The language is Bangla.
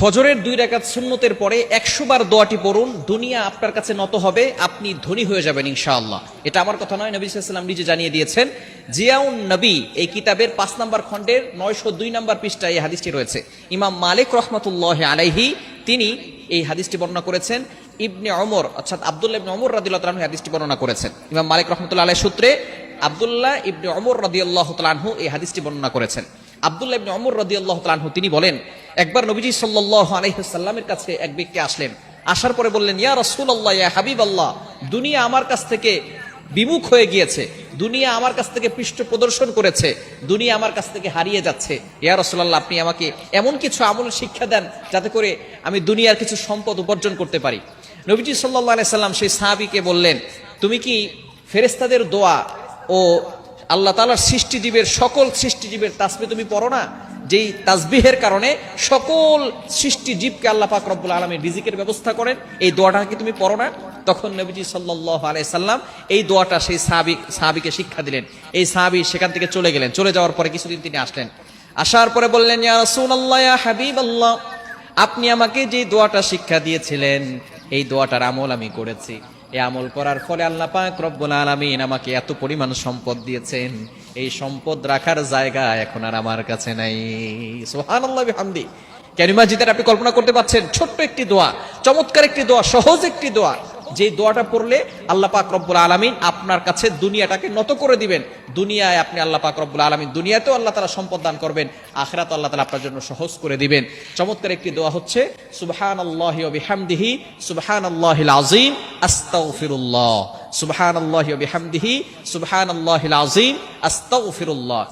ফজরের 2 রাকাত সুন্নতের পরে 100 বার দোয়াটি পড়ুন, দুনিয়া আপনার কাছে নত হবে, আপনি ধনী হয়ে যাবেন ইনশাআল্লাহ। এটা আমার কথা নয়, নবী সাল্লাল্লাহু আলাইহি ওয়াসাল্লাম নিজে জানিয়ে দিয়েছেন। জিয়াউন নবী এই কিতাবের 5 নম্বর খণ্ডের 902 নম্বর পৃষ্ঠায় এই হাদিসটি রয়েছে। ইমাম মালিক রাহমাতুল্লাহি আলাইহি তিনি এই হাদিসটি বর্ণনা করেছেন। ইবনে ওমর অর্থাৎ আব্দুল্লাহ ইবনে ওমর রাদিয়াল্লাহু তাআলা হাদিসটি বর্ণনা করেছেন। ইমাম মালিক রাহমাতুল্লাহি আলাইহি সূত্রে আব্দুল্লাহ ইবনে ওমর রাদিয়াল্লাহু তাআলা এই হাদিসটি বর্ণনা করেছেন। আব্দুল্লাহ ইবনে ওমর রাদিয়াল্লাহু তাআলা তিনি বলেন, একবার নবীজি সাল্লাল্লাহু আলাইহি ওয়াসাল্লামের কাছে এক ব্যক্তি আসলেন। আসার পরে বললেন, ইয়া রাসূলুল্লাহ, ইয়া হাবিবাল্লাহ, দুনিয়া আমার কাছ থেকে বিমুখ হয়ে গিয়েছে, দুনিয়া আমার কাছ থেকে পৃষ্ঠ প্রদর্শন করেছে, দুনিয়া আমার কাছ থেকে হারিয়ে যাচ্ছে। ইয়া রাসূলুল্লাহ, আপনি আমাকে এমন কিছু আমল শিক্ষা দেন যাতে করে আমি দুনিয়ার কিছু সম্পদ উপার্জন করতে পারি। নবীজি সাল্লাল্লাহু আলাইহি সাল্লাম সেই সাহাবীকে বললেন, তুমি কি ফেরেশতাদের দোয়া ও আল্লাহ তাআলার সৃষ্টিজীবের সকল সৃষ্টিজীবের তাসবিহ তুমি পড়ো না? যেই তাসবিহের কারণে সকল সৃষ্টিজীবকে আল্লাহ পাক রব্বুল আলামিন রিজিকের ব্যবস্থা করেন, এই দোয়াটা কি তুমি পড়ো না? তখন নবীজি সাল্লাল্লাহু আলাইহি সাল্লাম এই দোয়াটা সেই সাহাবীকে শিক্ষা দিলেন। এই সাহাবী সেখান থেকে চলে গেলেন। চলে যাওয়ার পরে কিছুদিন তিনি আসলেন। আসার পরে বললেন, ইয়া রাসূলুল্লাহ, ইয়া হাবিবাল্লাহ, আপনি আমাকে যে দোয়াটা শিক্ষা দিয়েছিলেন এই দোয়াটার আমল আমি করেছি। এই আমল করার ফলে আল্লাহ পাক রব্বুল আলামিন আমাকে এত পরিমাণ সম্পদ দিয়েছেন, এই সম্পদ রাখার জায়গা এখন আর আমার কাছে নাই। সুবহানাল্লাহ বিহামদি। কালিমা জিতার আপনি কল্পনা করতে পারছেন? ছোট্ট একটি দোয়া, চমৎকার একটি দোয়া, সহজ একটি দোয়া, যে দোয়াটা পড়লে আল্লাহ পাক রব্বুল আলামিন আপনার কাছে দুনিয়াটাকে নত করে দিবেন। দুনিয়ায় আপনি আল্লাহ পাক রব্বুল আলামিন, দুনিয়াতেও আল্লাহ তাআলা সম্পদ দান করবেন, আখিরাতেও আল্লাহ তাআলা আপনার জন্য সহজ করে দিবেন। চমৎকার একটি দোয়া হচ্ছে সুবহানাল্লাহি ওয়া বিহামদিহি সুবহানাল্লাহিল আযীম আস্তাগফিরুল্লাহ, সুবহানাল্লাহি ওয়া বিহামদিহি সুবহানাল্লাহিল আযীম আস্তাগফিরুল্লাহ।